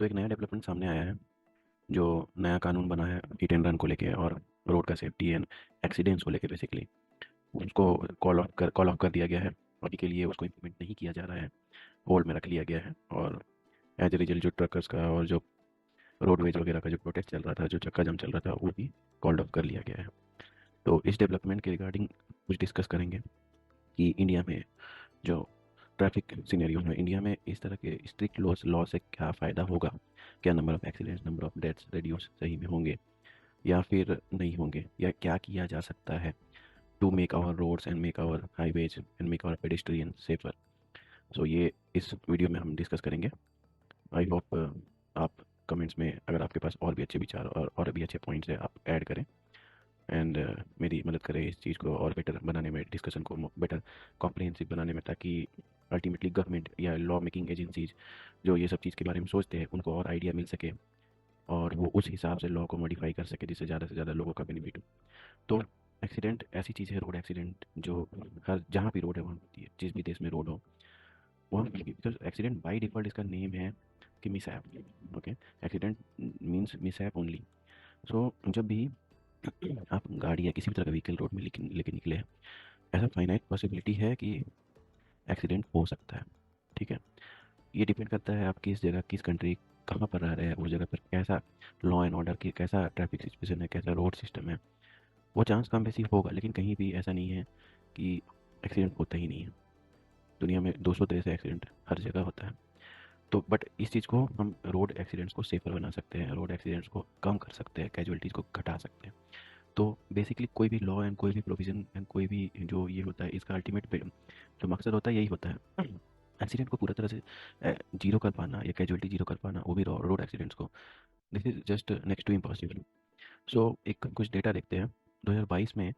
तो एक नया डेवलपमेंट सामने आया है, जो नया कानून बना है हिट एंड रन को लेके और रोड का सेफ्टी एंड एक्सीडेंट्स को लेके। बेसिकली उसको कॉल ऑफ कर दिया गया है। अभी के लिए उसको इम्प्लीमेंट नहीं किया जा रहा है, होल्ड में रख लिया गया है। और एज ए रिजल्ट जो ट्रकर्स का और जो रोडवेज वगैरह का जो प्रोटेस्ट चल रहा था, जो चक्का जाम चल रहा था, वो भी कॉल्ड ऑफ कर लिया गया है। तो इस डेवलपमेंट के रिगार्डिंग कुछ डिस्कस करेंगे कि इंडिया में जो ट्रैफिक सिनेरियो है, इंडिया में इस तरह के स्ट्रिक्ट लॉ से क्या फ़ायदा होगा। क्या number of accidents, number of deaths reduce सही में होंगे या फिर नहीं होंगे, या क्या किया जा सकता है to make our roads and make our highways and make our pedestrian safer. So ये इस वीडियो में हम डिस्कस करेंगे। आई होप आप कमेंट्स में अगर आपके पास और भी अच्छे विचार और भी अच्छे पॉइंट्स है, आप ऐड करें एंड मेरी मदद करें इस चीज़ को और बेटर बनाने में, डिस्कशन को बेटर कॉम्प्रिहेंसिव बनाने में, ताकि अल्टीमेटली गवर्नमेंट या लॉ मेकिंग एजेंसीज जो ये सब चीज़ के बारे में सोचते हैं, उनको और आइडिया मिल सके और वो उस हिसाब से लॉ को मॉडिफाई कर सके जिससे ज़्यादा से ज़्यादा लोगों का बेनिफिट हो। तो एक्सीडेंट ऐसी चीज़ है, रोड एक्सीडेंट, जो हर जहाँ भी रोड है वहाँ होती है, जिस भी देश में रोड हो वहाँ बिकॉज एक्सीडेंट बाई डिफ़ॉल्ट इसका नेम है कि mishap. Okay, accident means mishap only. So जब भी आप गाड़ी या किसी भी तरह का व्हीकल रोड में लेके लेके निकले हैं, ऐसा फाइनाइट पॉसिबिलिटी है कि एक्सीडेंट हो सकता है। ठीक है, ये डिपेंड करता है आप किस जगह, किस कंट्री, कहाँ पर रह रहे हैं, उस जगह पर कैसा लॉ एंड ऑर्डर की, कैसा ट्रैफिक सिचुएशन है, कैसा रोड सिस्टम है। वो चांस कम बेसी होगा, लेकिन कहीं भी ऐसा नहीं है कि एक्सीडेंट होता ही नहीं है। दुनिया में 200 तरह से एक्सीडेंट हर जगह होता है। तो बट इस चीज़ को हम रोड एक्सीडेंट्स को सेफर बना सकते हैं, रोड एक्सीडेंट्स को कम कर सकते हैं, कैजुअलिटीज़ को घटा सकते हैं। तो बेसिकली कोई भी लॉ एंड कोई भी प्रोविज़न एंड कोई भी जो ये होता है, इसका अल्टीमेट जो मकसद होता है यही होता है, एक्सीडेंट को पूरा तरह से जीरो कर पाना या कैजुअलिटी जीरो कर पाना, वो भी रोड एक्सीडेंट्स को। This is just next to impossible. So एक कुछ डेटा देखते हैं। 2022 में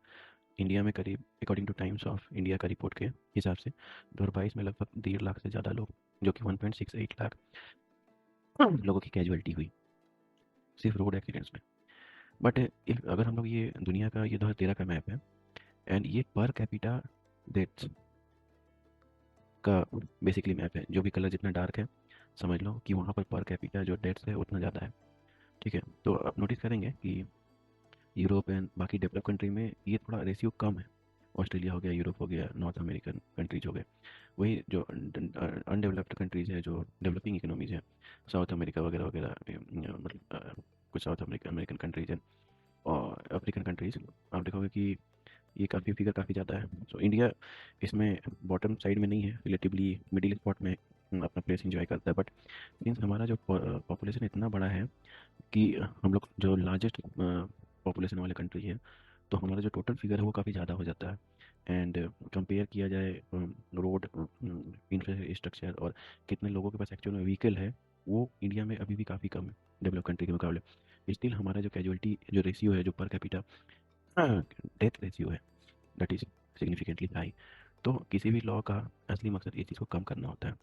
इंडिया में करीब, according two times of India का रिपोर्ट के हिसाब से, 2022 में लगभग 1.5 लाख से ज़्यादा लोग, जो कि 1.68 लाख लोगों की कैजुअलिटी हुई सिर्फ रोड एक्सीडेंट्स में। बट इफ अगर हम लोग ये दुनिया का, ये 2013 का मैप है एंड ये पर कैपिटा डेथ्स का बेसिकली मैप है। जो भी कलर जितना डार्क है, समझ लो कि वहाँ पर कैपिटा जो डेथ्स है उतना ज़्यादा है। ठीक है, तो आप नोटिस करेंगे कि यूरोप एंड बाकी डेवलप कंट्री में ये थोड़ा रेशियो कम है। ऑस्ट्रेलिया हो गया, यूरोप हो गया, नॉर्थ अमेरिकन कंट्रीज हो गए। वही जो अनडेवलप्ड कंट्रीज़ है, जो डेवलपिंग इकोनॉमीज़ हैं, साउथ अमेरिका वगैरह वगैरह, मतलब कुछ साउथ अमेरिकन कंट्रीज़ हैं और अफ्रीकन कंट्रीज़, आप देखोगे कि ये काफ़ी फिगर काफ़ी ज़्यादा है। सो इंडिया इसमें बॉटम साइड में नहीं है, रिलेटिवली मिडिल स्पॉट में अपना प्लेस एंजॉय करता है। बट मीन्स हमारा जो पॉपुलेशन इतना बड़ा है कि हम लोग जो लार्जेस्ट पॉपुलेशन वाले कंट्री है, तो हमारा जो टोटल फिगर है वो काफ़ी ज़्यादा हो जाता है। एंड कंपेयर किया जाए रोड इंफ्रास्ट्रक्चर और कितने लोगों के पास एक्चुअल में व्हीकल है, वो इंडिया में अभी भी काफ़ी कम है डेवलप कंट्री के मुकाबले। स्टिल हमारा जो कैजुअलिटी जो रेशियो है, जो पर कैपिटा डेथ रेशियो है, दैट इज़ सिग्निफिकेंटली हाई। तो किसी भी लॉ का असली मकसद इस चीज़ को कम करना होता है।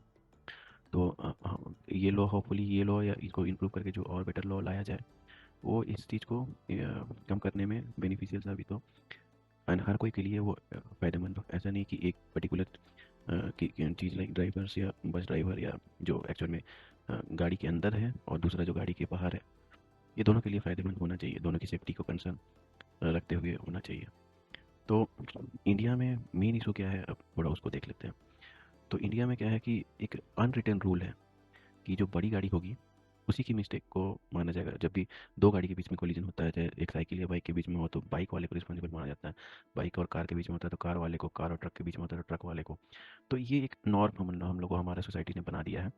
तो ये लॉ, होपफुली ये लॉ या इसको इम्प्रूव करके जो और बेटर लॉ लाया जाए, वो इस चीज़ को कम करने में बेनिफिशियल साबित हो एंड हर कोई के लिए वो फ़ायदेमंद हो। ऐसा नहीं कि एक पर्टिकुलर चीज़ लाइक ड्राइवर्स या बस ड्राइवर या जो एक्चुअल में गाड़ी के अंदर है और दूसरा जो गाड़ी के बाहर है, ये दोनों के लिए फ़ायदेमंद होना चाहिए, दोनों की सेफ्टी को कंसर्न रखते हुए होना चाहिए। तो इंडिया में मेन इशू क्या है, अब थोड़ा उसको देख लेते हैं। तो इंडिया में क्या है कि एक अनरिटन रूल है कि जो बड़ी गाड़ी होगी उसी की मिस्टेक को माना जाएगा। जब भी दो गाड़ी के बीच में कोलिजन होता है, चाहे एक साइकिल या बाइक के बीच में हो, तो बाइक वाले को रिस्पॉन्सिबल माना जाता है। बाइक और कार के बीच में होता है तो कार वाले को, कार और ट्रक के बीच में होता है तो ट्रक वाले को। तो ये एक नॉर्म हम लोगों, हमारे सोसाइटी ने बना दिया है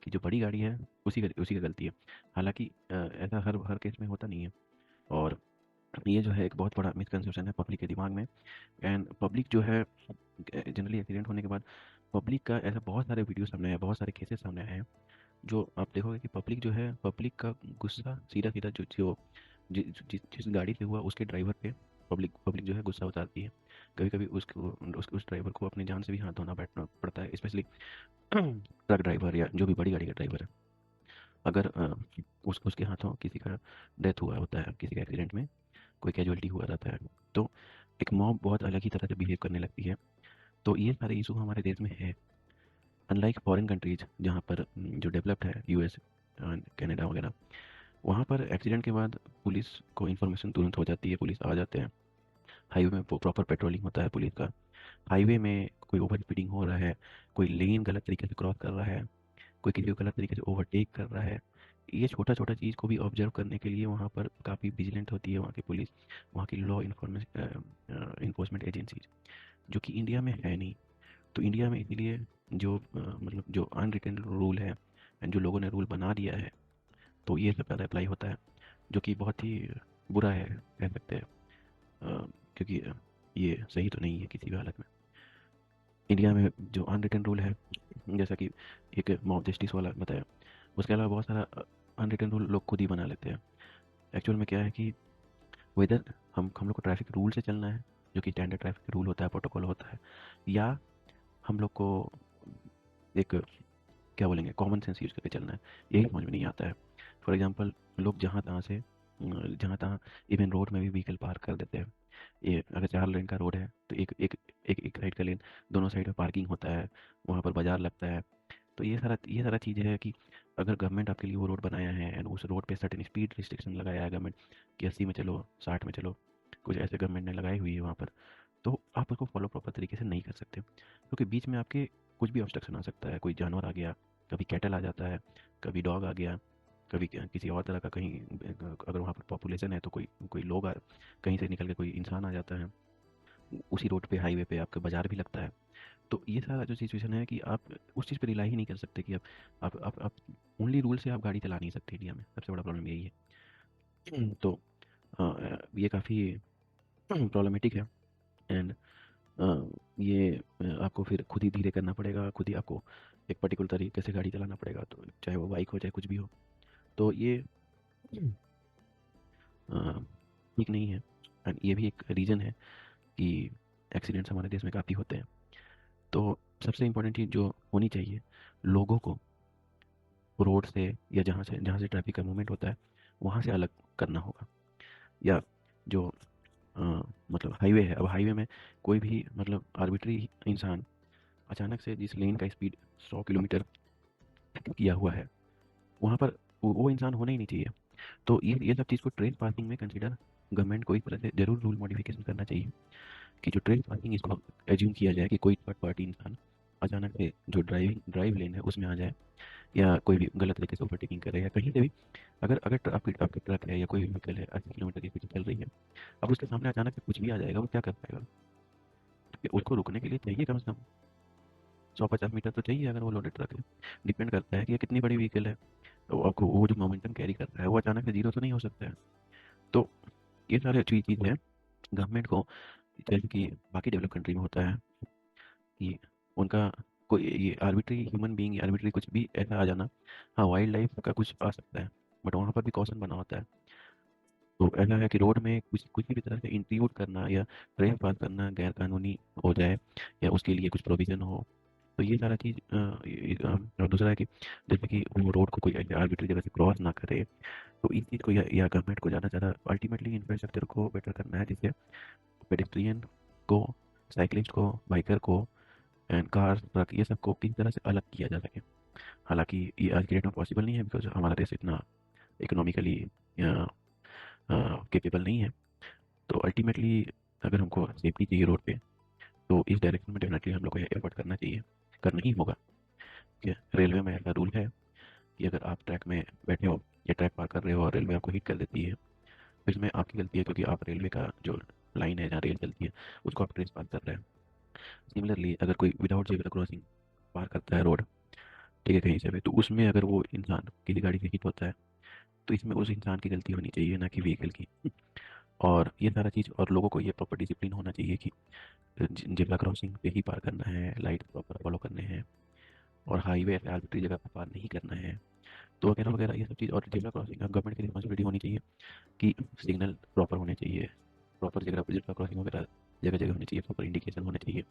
कि जो बड़ी गाड़ी है उसी की गलती है। हालांकि ऐसा हर हर केस में होता नहीं है। और ये जो है एक बहुत बड़ा मिसकंसेप्शन है पब्लिक के दिमाग में। एंड पब्लिक जो है जनरली एक्सीडेंट होने के बाद पब्लिक का ऐसा बहुत सारे वीडियो सामने आए हैं, बहुत सारे केसेस सामने आए हैं, जो आप देखोगे कि पब्लिक जो है, पब्लिक का गुस्सा सीधा सीधा जो जो जिस गाड़ी से हुआ उसके ड्राइवर पे पब्लिक पब्लिक जो है गुस्सा उतारती है। कभी कभी उसको उस ड्राइवर को अपनी जान से भी हाथ धोना बैठना पड़ता है, स्पेशली ट्रक ड्राइवर या जो भी बड़ी गाड़ी का ड्राइवर है। अगर उसके हाथों किसी का डेथ हुआ होता है, किसी का एक्सीडेंट में कोई कैजुअलिटी हुआ रहता है, तो एक मॉब बहुत अलग ही तरह से बिहेव करने लगती है। तो ये सारे इशू हमारे देश में है। अनलाइक फॉरेन कंट्रीज जहाँ पर जो डेवलप्ड है, यूएस कनाडा वगैरह, वहाँ पर एक्सीडेंट के बाद पुलिस को इन्फॉर्मेशन तुरंत हो जाती है, पुलिस आ जाते हैं। हाईवे में प्रॉपर पेट्रोलिंग होता है पुलिस का। हाईवे में कोई ओवर स्पीडिंग हो रहा है, कोई लेन गलत तरीके से क्रॉस कर रहा है, कोई किसी को गलत तरीके से ओवरटेक कर रहा है, ये छोटा छोटा चीज़ को भी ऑब्जर्व करने के लिए वहाँ पर काफ़ी विजिलेंट होती है वहाँ की पुलिस, वहाँ की लॉ इन्फोर्समेंट एजेंसीज, जो कि इंडिया में है नहीं। तो इंडिया में इसीलिए जो मतलब जो अनरिटन रूल है एंड जो लोगों ने रूल बना दिया है, तो ये सब ज़्यादा अप्लाई होता है, जो कि बहुत ही बुरा है कह सकते हैं। क्योंकि ये सही तो नहीं है किसी भी हालत में। इंडिया में जो अनरिटन रूल है, जैसा कि एक मॉब जस्टिस वाला बताया, उसके अलावा बहुत सारा अनरिटन रूल लोग खुद ही बना लेते हैं। एक्चुअल में क्या है कि वेदर हम लोग को ट्रैफिक रूल से चलना है, जो कि स्टैंडर्ड ट्रैफिक रूल होता है, प्रोटोकॉल होता है, या हम लोग को एक क्या बोलेंगे कॉमन सेंस यूज़ करके चलना है, यही समझ में नहीं आता है। फॉर एग्जांपल, लोग जहाँ तहाँ से जहाँ तहाँ इवन रोड में भी व्हीकल पार्क कर देते हैं। ये अगर 4 लेन का रोड है तो एक साइड का लेन, दोनों साइड में पार्किंग होता है, वहाँ पर बाजार लगता है। तो ये सारा चीज़ है कि अगर गवर्नमेंट आपके लिए वो रोड बनाया है एंड उस रोड पे सर्टेन स्पीड रिस्ट्रिक्शन लगाया है गवर्नमेंट कि 80 में चलो, 60 में चलो, कुछ ऐसे गवर्नमेंट ने लगाई हुई है वहाँ पर, तो आप उसको फॉलो प्रॉपर तरीके से नहीं कर सकते, क्योंकि बीच में आपके कुछ भी ऑब्स्ट्रक्शन आ सकता है। कोई जानवर आ गया, कभी कैटल आ जाता है, कभी डॉग आ गया, कभी किसी और तरह का कहीं, अगर वहाँ पर पॉपुलेशन है तो कोई कोई लोग कहीं से निकल के कोई इंसान आ जाता है। उसी रोड पे हाईवे पे आपका बाजार भी लगता है। तो ये सारा जो सिचुएशन है कि आप उस चीज़ पे रिलाई ही नहीं कर सकते कि आप ओनली रूल से आप गाड़ी चला नहीं सकते इंडिया में, सबसे बड़ा प्रॉब्लम यही है। तो ये काफ़ी प्रॉब्लमेटिक है। एंड ये आपको फिर खुद ही धीरे करना पड़ेगा, खुद ही आपको एक पर्टिकुलर तरीके से गाड़ी चलाना पड़ेगा, तो चाहे वो बाइक हो चाहे कुछ भी हो। तो ये ठीक नहीं है। एंड ये भी एक रीज़न है कि एक्सीडेंट्स हमारे देश में काफ़ी होते हैं। तो सबसे इम्पोर्टेंट चीज़ जो होनी चाहिए, लोगों को रोड से या जहाँ से ट्रैफिक का मूवमेंट होता है वहाँ से अलग करना होगा। या जो अ, मतलब हाईवे है, अब हाईवे में कोई भी मतलब आर्बिट्री इंसान अचानक से जिस लेन का स्पीड 100 किलोमीटर किया हुआ है, वहाँ पर वो इंसान होना ही नहीं चाहिए। तो ये सब चीज़ को ट्रेन पार्किंग में कंसिडर गवर्नमेंट को इस तरह से ज़रूर रूल मॉडिफिकेशन करना चाहिए कि जो ट्रेन पार्किंग, इसको एज्यूम किया जाए कि कोई थर्ड पार्टी इंसान अचानक से जो ड्राइव लेन है उसमें आ जाए, या कोई भी गलत तरीके से ओवरटेकिंग करे, या कहीं से भी अगर अगर आपकी ट्रक है या कोई व्हीकल है 80 किलोमीटर की स्पीड चल रही है, अब उसके सामने अचानक से कुछ भी आ जाएगा, वो क्या कर पाएगा? तो उसको रुकने के लिए चाहिए कम से कम 150 मीटर तो चाहिए, अगर वो लोडेड ट्रक है। डिपेंड करता है कि ये कितनी बड़ी व्हीकल है, तो आपको वो जो मोमेंटम कैरी कर रहा है वो अचानक से जीरो तो नहीं हो सकता है। तो ये सारी चीज़ है गवर्नमेंट को, जैसे कि बाकी डेवलप कंट्री में होता है कि उनका कोई ये आर्बिट्री ह्यूमन बीइंग या आर्बिट्री कुछ भी ऐसा आ जाना, हाँ वाइल्ड लाइफ का कुछ आ सकता है, बट वहाँ पर भी कॉशन बना होता है। तो ऐसा है कि रोड में कुछ किसी भी तरह से इंट्रूड करना या ट्रेन पास करना गैर कानूनी हो जाए, या उसके लिए कुछ प्रोविज़न हो, तो ये सारा चीज़ और दूसरा है कि जैसे कि वो रोड को कोई ऐसे आर्बिट्री जगह से क्रॉस ना करे। तो इस चीज़ को या गवर्नमेंट को ज़्यादा से ज़्यादा अल्टीमेटली इंफ्रास्ट्रक्चर को बेटर करना है, जिससे पेडेस्ट्रियन को, साइकिलिस्ट को, बाइकर को एंड कार, ट्रक, ये सबको किसी तरह से अलग किया जा सके। हालाँकि ये आज की डेट में पॉसिबल नहीं है, बिकॉज़ हमारा देश इतना इकोनॉमिकली कैपेबल नहीं है। तो अल्टीमेटली अगर हमको सेफ्टी चाहिए रोड पे, तो इस डायरेक्शन में डेफिनेटली हम लोग को एफर्ट करना चाहिए, करना ही होगा। ठीक है, रेलवे में ऐसा रूल है कि अगर आप ट्रैक में बैठे हो या ट्रैक पार कर रहे हो और रेलवे आपको हिट कर देती है, तो इसमें आपकी गलती है, क्योंकि आप रेलवे का जो लाइन है जहाँ रेल चलती है उसको आप ट्रेस पार कर रहे हैं। सिमिलरली अगर कोई विदाउट जेब्रा क्रॉसिंग पार करता है रोड, ठीक है, कहीं से भी, तो उसमें अगर वो इंसान किसी गाड़ी से हिट होता है, तो इसमें उस इंसान की गलती होनी चाहिए, ना कि व्हीकल की। और ये सारा चीज़, और लोगों को ये प्रॉपर डिसिप्लिन होना चाहिए कि जेब्रा क्रॉसिंग पे ही पार करना है, लाइट प्रॉपर फॉलो करने हैं, और हाईवे ऐसे आर्बिट्री जगह पर पार नहीं करना है। तो वगैरह वगैरह ये सब चीज़, और जेब्रा क्रॉसिंग का गवर्नमेंट की रिस्पॉन्सिबिलिटी होनी चाहिए कि सिग्नल प्रॉपर होने चाहिए, प्रॉपर जगह पर जेब्रा क्रॉसिंग वगैरह जगह जगह होनी चाहिए, प्रॉपर इंडिकेशन होने चाहिए,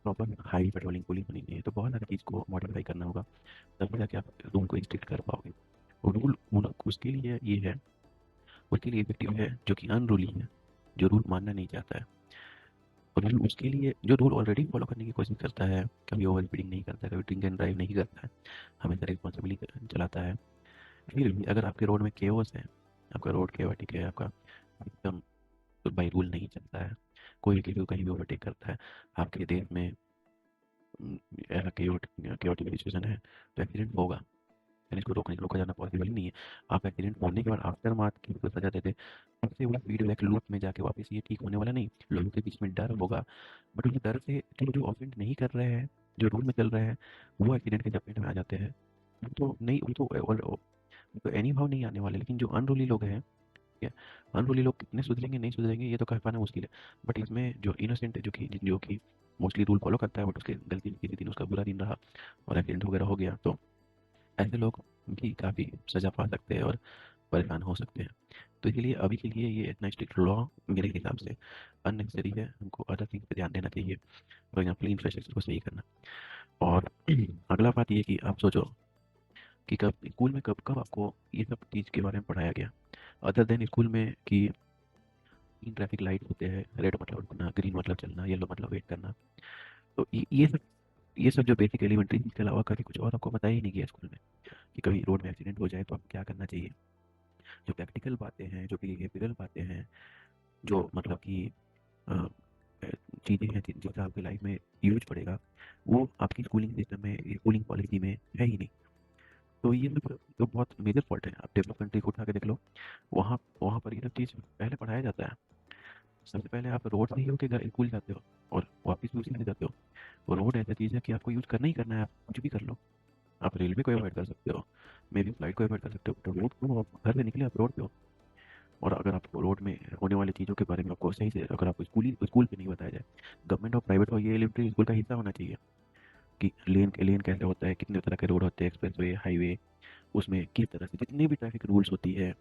प्रॉपर हाई पेट्रोलिंग पुलिस होनी चाहिए। तो बहुत सारी चीज़ को मॉडिफाई करना होगा, तभी जाके आप रूल को स्ट्रिक्ट कर पाओगे। और रूल उसके लिए ये है, उसके लिए इफेक्टिव है जो कि अनरूली है, जो रूल मानना नहीं चाहता है। रूल उसके लिए जो रूल ऑलरेडी फॉलो करने की कोशिश करता है, कभी ओवर स्पीडिंग नहीं करता है, कभी ड्रिंक एंड ड्राइव नहीं करता है, हमेशा रिस्पॉन्सिबली चलाता है, फिर भी अगर आपके रोड में केओस है, आपका रोड केओटिक है, आपका एकदम बाई रूल नहीं चलता है, कोई भी किसी को कहीं भी ओवरटेक करता है, आपके देश में ऐसा केओटिक सिचुएशन है, तो एक्सीडेंट होगा। यानी इसको रोका जाना पॉसिबल ही नहीं है। आप एक्सीडेंट होने के बाद आफ्टर मार्थ की को सजा देते, उससे वो फीडबैक लूप में जाके वापस ये ठीक होने वाला नहीं। लोगों के बीच में डर होगा, बट उस डर से जो ऑफेंड नहीं कर रहे हैं, जो रूल में चल रहे हैं, वो एक्सीडेंट के चपेट में आ जाते हैं। वो तो नहीं, वो तो एनी भाव नहीं आने वाले, लेकिन जो अनरूली लोग हैं, ठीक है, अनरूली लोग कितने सुधरेंगे नहीं सुधरेंगे ये तो कह पाना मुश्किल है। बट इसमें जो इनोसेंट है, जो कि मोस्टली रूल फॉलो करता है, बट उसके गलती से किसी दिन उसका बुरा दिन रहा और एक्सीडेंट वगैरह हो गया, तो ऐसे लोग भी काफ़ी सज़ा पा सकते हैं और परेशान हो सकते हैं। तो इसलिए अभी के लिए ये इतना स्ट्रिक्ट लॉ मेरे हिसाब से अननेसेसरी है। हमको अदर थिंग्स पे ध्यान देना चाहिए, फॉर एग्जाम्पल इंफ्रास्ट्रक्चर को सही करना। और अगला बात ये कि आप सोचो कि कब स्कूल में कब कब आपको ये सब चीज़ के बारे में पढ़ाया गया, अदर देन स्कूल में कि तीन ट्रैफिक लाइट होते हैं, रेड मतलब रुकना, ग्रीन मतलब चलना, येलो मतलब वेट करना। तो ये सब जो बेसिक एलिमेंट्री चीज़ के अलावा कभी कुछ और आपको बताया ही नहीं गया स्कूल में, कि कभी रोड में एक्सीडेंट हो जाए तो आपको क्या करना चाहिए। जो प्रैक्टिकल बातें हैं, जो बिहेवियरल बातें हैं, जो मतलब कि अ, चीज़ें हैं जिनका आपकी लाइफ में यूज पड़ेगा, वो आपकी स्कूलिंग सिस्टम में, स्कूलिंग पॉलिसी में है ही नहीं। तो ये सब तो बहुत मेजर फॉल्ट है। आप डेवलप कंट्री को उठा के देख लो, वहाँ वहाँ पर ये सब चीज़ पहले पढ़ाया जाता है। सबसे पहले आप रोड से ही होके स्कूल जाते हो और वापस भी उसी से जाते हो। रोड ऐसा चीज़ है कि आपको यूज़ करना ही करना है, आप कुछ भी कर लो। आप रेलवे को अवॉइड कर सकते हो, मे बी फ्लाइट को अवॉइड कर सकते हो, तो रोड को आप घर से निकले आप रोड पे हो। और अगर आपको रोड में होने वाली चीज़ों के बारे में आपको सही से, अगर आपको स्कूल पे नहीं बताया जाए, गवर्नमेंट और प्राइवेट हो, ये एलिमेंट्री स्कूल का हिस्सा होना चाहिए कि लेन कैसे होता है, कितने तरह के रोड होते हैं, एक्सप्रेसवे, हाईवे, उसमें किस तरह से जितनी भी ट्रैफिक रूल्स होती है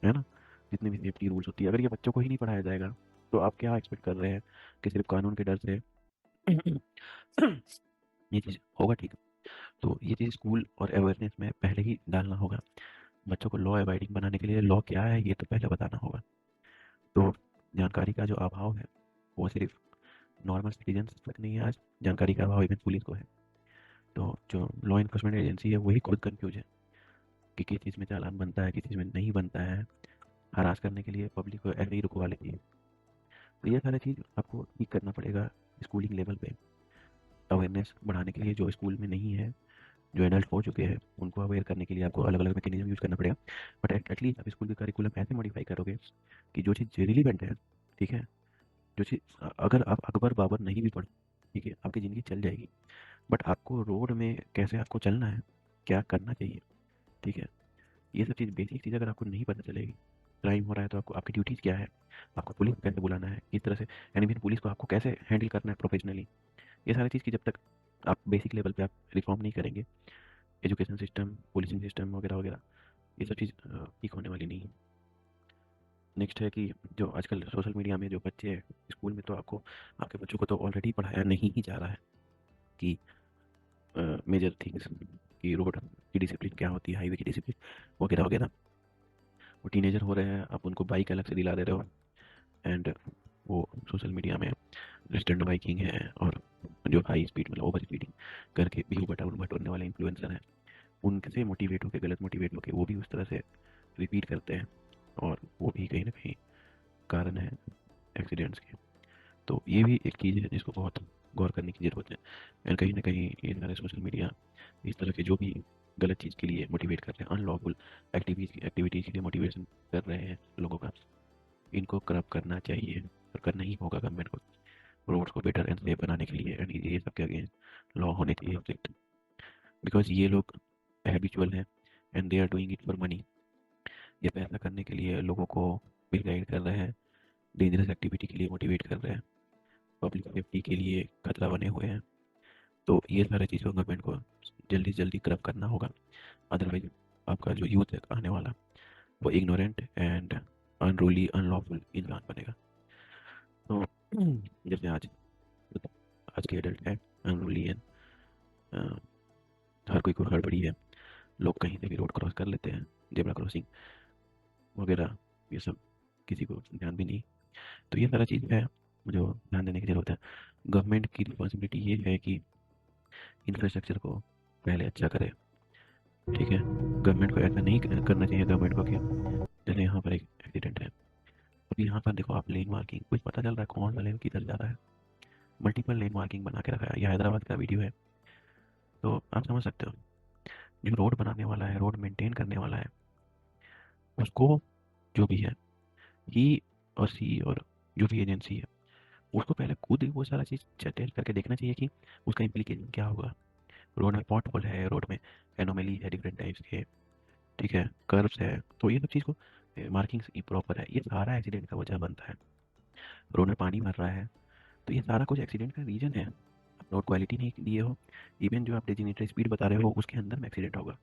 ना, जितनी भी सेफ्टी रूल्स होती है, अगर ये बच्चों को ही नहीं पढ़ाया जाएगा, तो आप क्या एक्सपेक्ट कर रहे हैं कि सिर्फ कानून के डर से ये चीज़ होगा? ठीक। तो ये चीज़ स्कूल और अवेयरनेस में पहले ही डालना होगा। बच्चों को लॉ अबाइडिंग बनाने के लिए लॉ क्या है ये तो पहले बताना होगा। तो जानकारी का जो अभाव है, वो सिर्फ नॉर्मल सिटीजन्स तक नहीं है आज, जानकारी का अभाव इवन पुलिस को है। तो जो लॉ इन्फोर्समेंट एजेंसी है वही खुद कन्फ्यूज है कि किस चीज़ में चालान बनता है, किस चीज़ में नहीं बनता है। हरास करने के लिए पब्लिक को ऐसे ही रुकवा लेती है। तो ये सारी चीज़ आपको ठीक करना पड़ेगा स्कूलिंग लेवल पे, अवेयरनेस बढ़ाने के लिए। जो स्कूल में नहीं है, जो एडल्ट हो चुके हैं, उनको अवेयर करने के लिए आपको अलग अलग मैकेनिज्म यूज़ करना पड़ेगा। बट एटलीस्ट आप स्कूल के करिकुलम ऐसे मॉडिफाई करोगे कि जो चीज़ रिलीवेंट है, ठीक है, जो चीज़ अगर आप अकबर बाबर नहीं भी पढ़ो, ठीक है, आपकी ज़िंदगी चल जाएगी। बट आपको रोड में कैसे आपको चलना है, क्या करना चाहिए, ठीक है, ये सब चीज़ बेसिक चीज़ अगर आपको नहीं पता चलेगी, क्राइम हो रहा है तो आपको आपकी ड्यूटीज़ क्या है, आपको पुलिस को कैसे बुलाना है, किस तरह से, यानी फिर पुलिस को आपको कैसे हैंडल करना है प्रोफेशनली, ये सारी चीज़ की जब तक आप बेसिक लेवल पे आप रिफॉर्म नहीं करेंगे, एजुकेशन सिस्टम, पुलिसिंग सिस्टम वगैरह वगैरह, ये सब चीज़ ठीक होने वाली नहीं है। नेक्स्ट है कि जो आजकल सोशल मीडिया में जो बच्चे हैं, स्कूल में तो आपको, आपके बच्चों को तो ऑलरेडी पढ़ाया नहीं ही जा रहा है कि मेजर थिंग्स, कि रोड की डिसिप्लिन क्या होती है, हाईवे की डिसिप्लिन वगैरह वगैरह। वो टीनेजर हो रहे हैं, आप उनको बाइक अलग से दिला दे रहे हो, एंड वो सोशल मीडिया में स्टंट बाइकिंग है और जो हाई स्पीड मतलब ओवर स्पीडिंग करके व्यू बटोरने वाले इन्फ्लुएंसर हैं, उनसे मोटिवेट होकर, गलत मोटिवेट होकर वो भी उस तरह से रिपीट करते हैं, और वो भी कहीं ना कहीं कारण है एक्सीडेंट्स के। तो ये भी एक चीज़ है जिसको बहुत गौर करने की ज़रूरत है। एंड कहीं ना कहीं ये सारे सोशल मीडिया इस तरह के जो भी गलत चीज़ के लिए मोटिवेट कर रहे हैं, अनलॉफुल एक्टिविटीज़ के लिए मोटिवेशन कर रहे हैं लोगों का, इनको करप करना चाहिए और करना ही होगा गवर्नमेंट को, रोड्स को बेटर एंड सेफ बनाने के लिए। एंड ये सब के अगेंस्ट लॉ होने चाहिए स्ट्रिक्ट, बिकॉज ये लोग हैबिचुअल हैं and they are doing it for money. ये पैसा करने के लिए लोगों को मिसगाइड कर रहे हैं, डेंजरस एक्टिविटी के लिए मोटिवेट कर रहे हैं, पब्लिक सेफ्टी के लिए खतरा बने हुए हैं। तो ये सारी चीज़ों गवर्नमेंट को जल्दी से जल्दी करप करना होगा, अदरवाइज आपका जो यूथ है आने वाला, वो इग्नोरेंट एंड अनरूली अनलॉफुल इंसान बनेगा। तो जैसे आज आज के एडल्ट है अनरूली एंड हर कोई को हड़बड़ी है, लोग कहीं से भी रोड क्रॉस कर लेते हैं, जेब्रा क्रॉसिंग वगैरह, ये सब किसी को ध्यान भी नहीं। तो ये सारा चीज़ है, जो ध्यान देने की ज़रूरत है। गवर्नमेंट की रिस्पॉन्सिबिलिटी ये है कि इंफ्रास्ट्रक्चर को पहले अच्छा करे, ठीक है। गवर्नमेंट को ऐसा नहीं करना चाहिए गवर्नमेंट को कि जैसे यहाँ पर एक एक्सीडेंट है, अभी यहाँ पर देखो आप लेन मार्किंग कुछ पता चल रहा है कौन सा लेन किधर जा रहा है, मल्टीपल लेन मार्किंग बना के रखा है। ये हैदराबाद का वीडियो है, तो आप समझ सकते हो जो रोड बनाने वाला है, रोड मेंटेन करने वाला है, उसको जो भी है ही और सी और जो भी एजेंसी है, उसको पहले खुद वो सारा चीज़ टेस्ट करके देखना चाहिए कि उसका इम्प्लीकेशन क्या होगा। रोड में पॉट होल है, रोड में एनोमली है डिफरेंट टाइप्स के, ठीक है, कर्व्स है, तो ये सब चीज़ को मार्किंग्स प्रॉपर है, ये सारा एक्सीडेंट का वजह बनता है। रोड में पानी भर रहा है, तो ये सारा कुछ एक्सीडेंट का रीजन है। आप रोड क्वालिटी नहीं दिए हो, इवन जो आप डेजिग्नेटेड स्पीड बता रहे हो उसके अंदर में एक्सीडेंट होगा।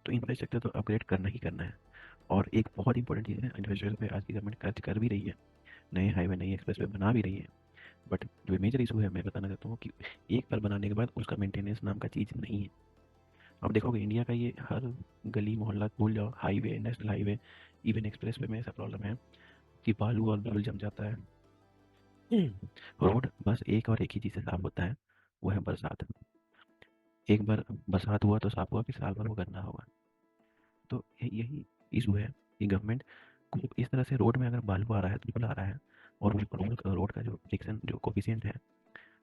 तो इंफ्रास्ट्रक्चर तो अपग्रेड करना ही करना है। और एक बहुत इंपॉर्टेंट चीज़ है, इंफ्रास्ट्रक्चर पे आज की गवर्नमेंट खर्च कर भी रही है, नए हाईवे नई एक्सप्रेस वे बना भी रही है। बट जो मेजर इशू है मैं बताना चाहता हूँ कि एक बार बनाने के बाद उसका मेंटेनेंस नाम का चीज़ नहीं है। अब देखोगे इंडिया का ये हर गली मोहल्ला भूल जाओ, highway, national highway, even express way में ऐसा प्रॉब्लम है कि बालू और धूल जम जाता है। रोड बस एक और एक ही चीज़ से साफ होता है, वो है बरसात। एक बार बरसात हुआ तो साफ हुआ, फिर साल भर वो गंदा होगा। तो यही इशू है कि गवर्नमेंट को इस तरह से रोड में अगर बालू आ रहा है, धूल आ रहा है, और वो रोड का जो फ्रिक्शन जो कोफिशिएंट है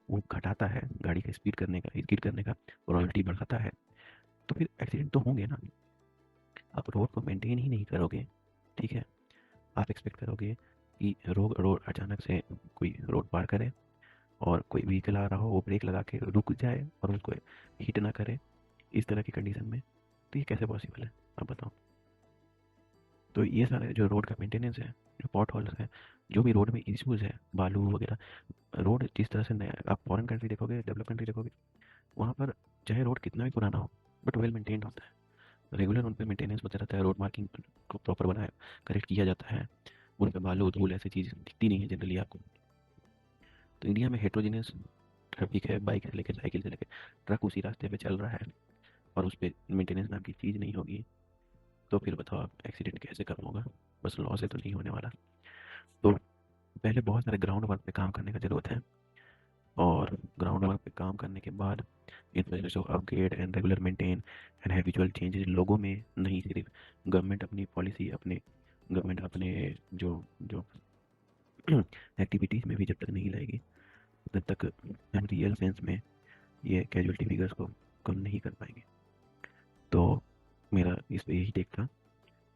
वो घटाता है, गाड़ी का स्पीड करने का प्रोबेबिलिटी बढ़ाता है, तो फिर एक्सीडेंट तो होंगे ना। आप रोड को मेंटेन ही नहीं करोगे, ठीक है, आप एक्सपेक्ट करोगे कि रोड रोड अचानक से कोई रोड पार करे और कोई व्हीकल आ रहा हो वो ब्रेक लगा के रुक जाए और उसको हिट ना करे, इस तरह की कंडीशन में, तो ये कैसे पॉसिबल है, आप बताओ। तो ये सारे जो रोड का मेंटेनेंस है, जो पॉट होल्स है, जो भी रोड में इश्यूज है, बालू वगैरह, रोड जिस तरह से नया, आप फॉरेन कंट्री देखोगे, डेवलप कंट्री देखोगे, वहाँ पर चाहे रोड कितना भी पुराना हो बट वेल मेंटेन्ड होता है, रेगुलर उन पर मेंटेनेंस होता रहता है, रोड मार्किंग को प्रॉपर बनाया करेक्ट किया जाता है, उन पर बालू धूल ऐसी चीज़ दिखती नहीं है जनरली आपको। तो इंडिया में हेट्रोजीनियस ट्रैफिक है, बाइक से लेकर साइकिल से लेकर ट्रक उसी रास्ते पे चल रहा है, और उस पर मेंटेनेंस नाम की चीज़ नहीं होगी, तो फिर बताओ आप एक्सीडेंट कैसे कम होगा। बस लॉ से तो नहीं होने वाला। तो पहले बहुत सारे ग्राउंड वर्क पे काम करने का ज़रूरत है, और ग्राउंड वर्क पे काम करने के बाद इंफ्रास्ट्रक्चर को upgrade and regular maintain and habitual changes लोगों में, नहीं सिर्फ गवर्नमेंट अपनी पॉलिसी अपने, गवर्नमेंट अपने जो जो एक्टिविटीज़ में भी जब तक नहीं लाएगी तब तक हम रियल सेंस में ये कैजुअलिटी फिगर्स को कम नहीं कर पाएंगे। तो मेरा इस पे यही टेक था।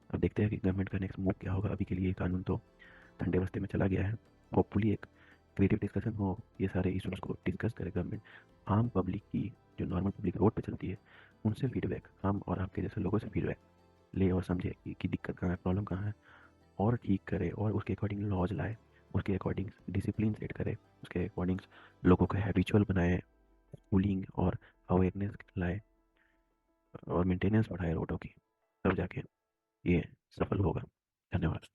अब देखते हैं कि गवर्नमेंट का नेक्स्ट मूव क्या होगा। अभी के लिए ये कानून तो ठंडे बस्ते में चला गया है, होपफुली एक क्रिएटिव डिस्कशन हो, ये सारे इशूज़ को डिस्कस करे गवर्नमेंट, आम पब्लिक की, जो नॉर्मल पब्लिक रोड पे चलती है, उनसे फीडबैक, हम और आपके जैसे लोगों से फीडबैक ले और समझे कि दिक्कत कहाँ है, प्रॉब्लम कहाँ है, और ठीक करे, और उसके अकॉर्डिंग लॉज लाए, उसके अकॉर्डिंग डिसिप्लिन सेट करे, उसके अकॉर्डिंग लोगों को हैबिचुअल बनाए, कूलिंग और अवेयरनेस लाए, और मेंटेनेंस बढ़ाए रोडों की, तब जाके ये सफल होगा। धन्यवाद।